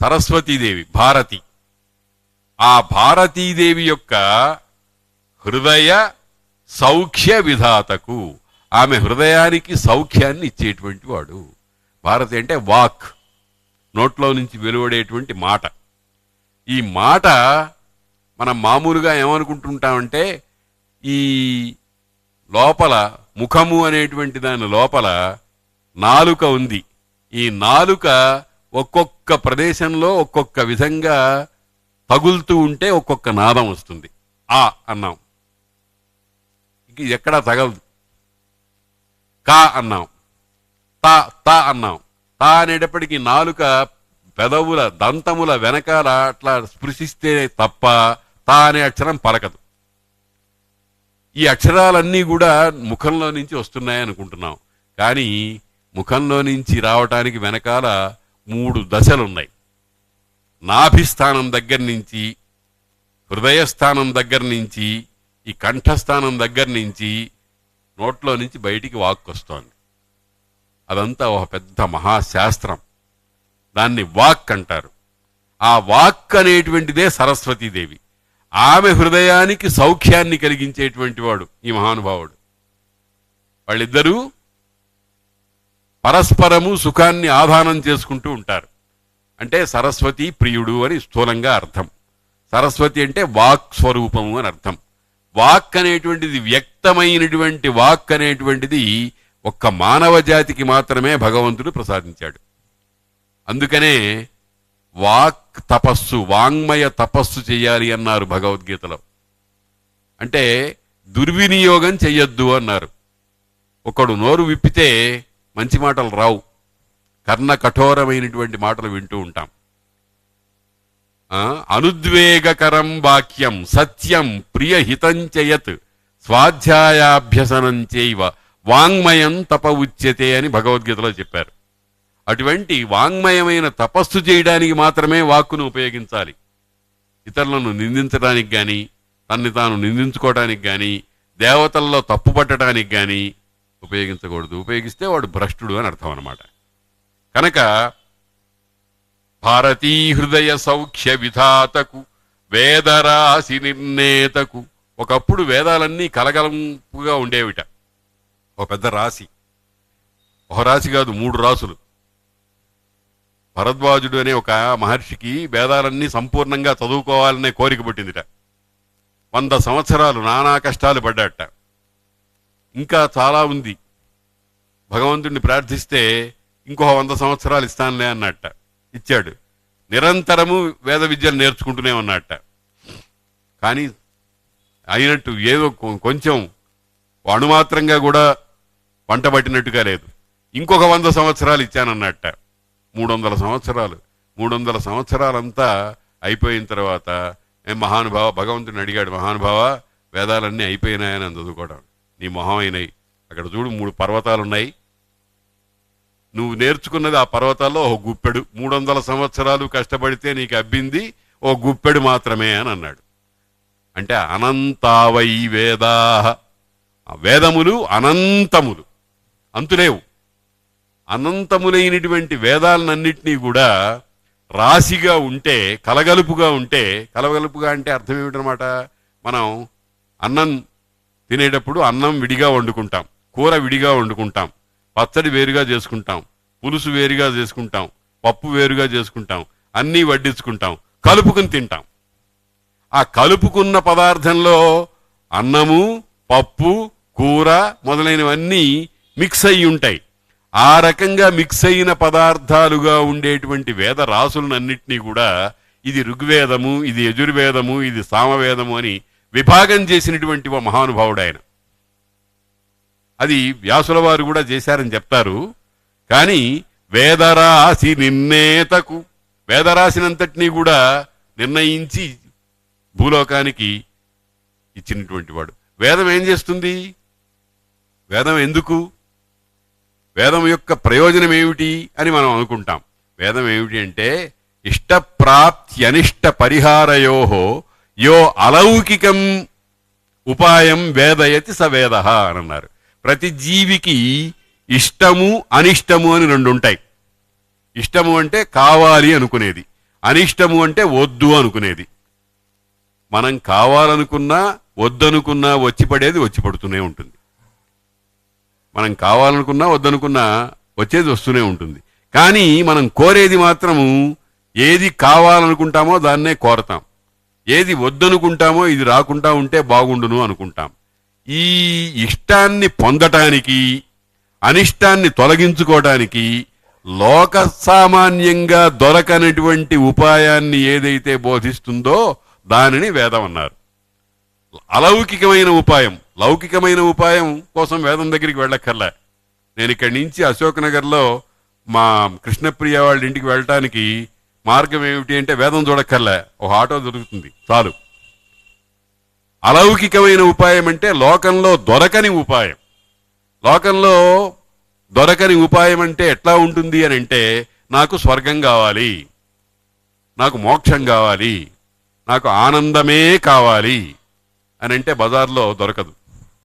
సరస్వతీదేవి భారతి. ఆ భారతీదేవి యొక్క హృదయ సౌఖ్య విధాతకు, ఆమె హృదయానికి సౌఖ్యాన్ని ఇచ్చేటువంటి వాడు. భారతి అంటే వాక్, నోట్లో నుంచి వెలువడేటువంటి మాట. ఈ మాట మనం మామూలుగా ఏమనుకుంటుంటామంటే, ఈ లోపల ముఖము అనేటువంటి దాని లోపల నాలుక ఉంది. ఈ నాలుక ఒక్కొక్క ప్రదేశంలో ఒక్కొక్క విధంగా తగులుతూ ఉంటే ఒక్కొక్క నాదం వస్తుంది. ఆ అన్నాం, ఇంక ఎక్కడా తగలదు. కా అన్నాం, తా తా అన్నాం. తా అనేటప్పటికీ నాలుక పెదవుల దంతముల వెనకాల అట్లా స్పృశిస్తే తప్ప తా అనే అక్షరం పలకదు. ఈ అక్షరాలన్నీ కూడా ముఖంలో నుంచి వస్తున్నాయి అనుకుంటున్నాం, కానీ ముఖంలో నుంచి రావటానికి వెనకాల 3 దశలున్నాయి. నాభిస్థానం దగ్గర నుంచి, హృదయస్థానం దగ్గర నుంచి, ఈ కంఠస్థానం దగ్గర నుంచి నోట్లో నుంచి బయటికి వాక్ వస్తోంది. అదంతా ఒక పెద్ద మహాశాస్త్రం. దాన్ని వాక్ అంటారు. ఆ వాక్ అనేటువంటిదే సరస్వతీదేవి. ఆమె హృదయానికి సౌఖ్యాన్ని కలిగించేటువంటి వాడు ఈ మహానుభావుడు. వాళ్ళిద్దరూ పరస్పరము సుఖాన్ని ఆధానం చేసుకుంటూ ఉంటారు. అంటే సరస్వతి ప్రియుడు అని స్థూలంగా అర్థం. సరస్వతి అంటే వాక్ స్వరూపము అని అర్థం. వాక్ అనేటువంటిది, వ్యక్తమైనటువంటి వాక్ అనేటువంటిది ఒక్క మానవ జాతికి మాత్రమే భగవంతుడు ప్రసాదించాడు. అందుకనే వాక్ తపస్సు, వాంగ్మయ తపస్సు చెయ్యాలి అన్నారు భగవద్గీతలో. అంటే దుర్వినియోగం చెయ్యొద్దు అన్నారు. ఒకడు నోరు విప్పితే మంచి మాటలు రావు, కర్ణ కఠోరమైనటువంటి మాటలు వింటూ ఉంటాం. అనుద్వేగకరం వాక్యం సత్యం ప్రియహితంచయత్ స్వాధ్యాయాభ్యసనం చేయవ వాంగ్మయం తప ఉచ్యతే అని భగవద్గీతలో చెప్పారు. అటువంటి వాంగ్మయమైన తపస్సు చేయడానికి మాత్రమే వాక్కును ఉపయోగించాలి. ఇతరులను నిందించడానికి కానీ, తన్ని తాను నిందించుకోవడానికి కానీ, దేవతల్లో తప్పు పట్టడానికి కానీ ఉపయోగించకూడదు. ఉపయోగిస్తే వాడు భ్రష్టుడు అని అర్థం అన్నమాట. కనుక భారతీ హృదయ సౌఖ్య విధాతకు వేదరాశి నిర్ణేతకు. ఒకప్పుడు వేదాలన్నీ కలగలంపుగా ఉండేవిట. ఒక పెద్ద రాశి, ఒక రాశి కాదు 3 రాసులు. భరద్వాజుడు అనే ఒక మహర్షికి వేదాలన్నీ సంపూర్ణంగా చదువుకోవాలనే కోరిక పుట్టిందిట. 100 సంవత్సరాలు నానా కష్టాలు పడ్డాట. ఇంకా చాలా ఉంది, భగవంతుడిని ప్రార్థిస్తే ఇంకొక 100 సంవత్సరాలు ఇస్తానులే అన్నట్ట. ఇచ్చాడు. నిరంతరము వేద విద్యలు నేర్చుకుంటూనే ఉన్నట్ట. కానీ అయినట్టు ఏదో కొంచెం అణుమాత్రంగా కూడా వంట పట్టినట్టుగా లేదు. ఇంకొక 100 సంవత్సరాలు ఇచ్చానన్నట్ట. 300 సంవత్సరాలు. 300 సంవత్సరాలంతా అయిపోయిన తర్వాత మహానుభావ భగవంతుని అడిగాడు, మహానుభావ వేదాలన్నీ అయిపోయినాయని అని చదువుకోవడం. నీ మొహం అయినాయి, అక్కడ చూడు 3 పర్వతాలు ఉన్నాయి, నువ్వు నేర్చుకున్నది ఆ పర్వతాల్లో ఒక గుప్పెడు. 300 సంవత్సరాలు కష్టపడితే నీకు అబ్బింది ఓ గుప్పెడు మాత్రమే అని అన్నాడు. అంటే అనంతావై వేదా, వేదములు అనంతములు, అంతులేవు. అనంతములైనటువంటి వేదాలన్నింటినీ కూడా రాశిగా ఉంటే, కలగలుపుగా ఉంటే, కలగలుపుగా అంటే అర్థం ఏమిటనమాట, మనం అన్నం తినేటప్పుడు అన్నం విడిగా వండుకుంటాం, కూర విడిగా వండుకుంటాం, పచ్చడి వేరుగా చేసుకుంటాం, పులుసు వేరుగా చేసుకుంటాం, పప్పు వేరుగా చేసుకుంటాం, అన్నీ వడ్డించుకుంటాం, కలుపుకుని తింటాం. ఆ కలుపుకున్న పదార్థంలో అన్నము, పప్పు, కూర మొదలైనవన్నీ మిక్స్ అయి ఉంటాయి. ఆ రకంగా మిక్స్ అయిన పదార్థాలుగా ఉండేటువంటి వేద రాసులన్నింటినీ కూడా ఇది ఋగ్వేదము, ఇది యజుర్వేదము, ఇది సామవేదము అని విభాగం చేసినటువంటి మహానుభావుడు ఆయన. అది వ్యాసుల వారు కూడా చేశారని చెప్తారు. కానీ వేదరాశి నిర్ణేతకు, వేదరాశినంతటినీ కూడా నిర్ణయించి భూలోకానికి ఇచ్చినటువంటి వాడు. వేదం ఏం చేస్తుంది? వేదం ఎందుకు? వేదం యొక్క ప్రయోజనం ఏమిటి అని మనం అనుకుంటాం. వేదం ఏమిటి అంటే ఇష్టప్రాప్త్యనిష్ట పరిహారయోహో యో అలౌకికం ఉపాయం వేదయతి స వేద అని అన్నారు. ప్రతి జీవికి ఇష్టము అనిష్టము అని 2 ఉంటాయి. ఇష్టము అంటే కావాలి అనుకునేది, అనిష్టము అంటే వద్దు అనుకునేది. మనం కావాలనుకున్నా వద్దనుకున్నా వచ్చి పడేది వచ్చి పడుతూనే ఉంటుంది. మనం కావాలనుకున్నా వద్దనుకున్నా వచ్చేది వస్తూనే ఉంటుంది. కానీ మనం కోరేది మాత్రము ఏది కావాలనుకుంటామో దాన్నే కోరతాం. ఏది వద్దనుకుంటామో ఇది రాకుండా ఉంటే బాగుండును అనుకుంటాం. ఈ ఇష్టాన్ని పొందటానికి అనిష్టాన్ని తొలగించుకోవడానికి లోక సామాన్యంగా దొరకనటువంటి ఉపాయాన్ని ఏదైతే బోధిస్తుందో దానిని వేదం అన్నారు. అలౌకికమైన ఉపాయం, లౌకికమైన ఉపాయం కోసం వేదం దగ్గరికి వెళ్ళక్కర్లే. నేను ఇక్కడి నుంచి అశోక్నగర్లో మా కృష్ణప్రియ వాళ్ళ ఇంటికి వెళ్ళటానికి మార్గం ఏమిటి అంటే వేదం చూడక్కర్లే, ఒక ఆటో దొరుకుతుంది చాలు. అలౌకికమైన ఉపాయం అంటే లోకంలో దొరకని ఉపాయం. లోకంలో దొరకని ఉపాయం అంటే ఎట్లా ఉంటుంది అని అంటే, నాకు స్వర్గం కావాలి, నాకు మోక్షం కావాలి, నాకు ఆనందమే కావాలి అని అంటే బజార్లో దొరకదు.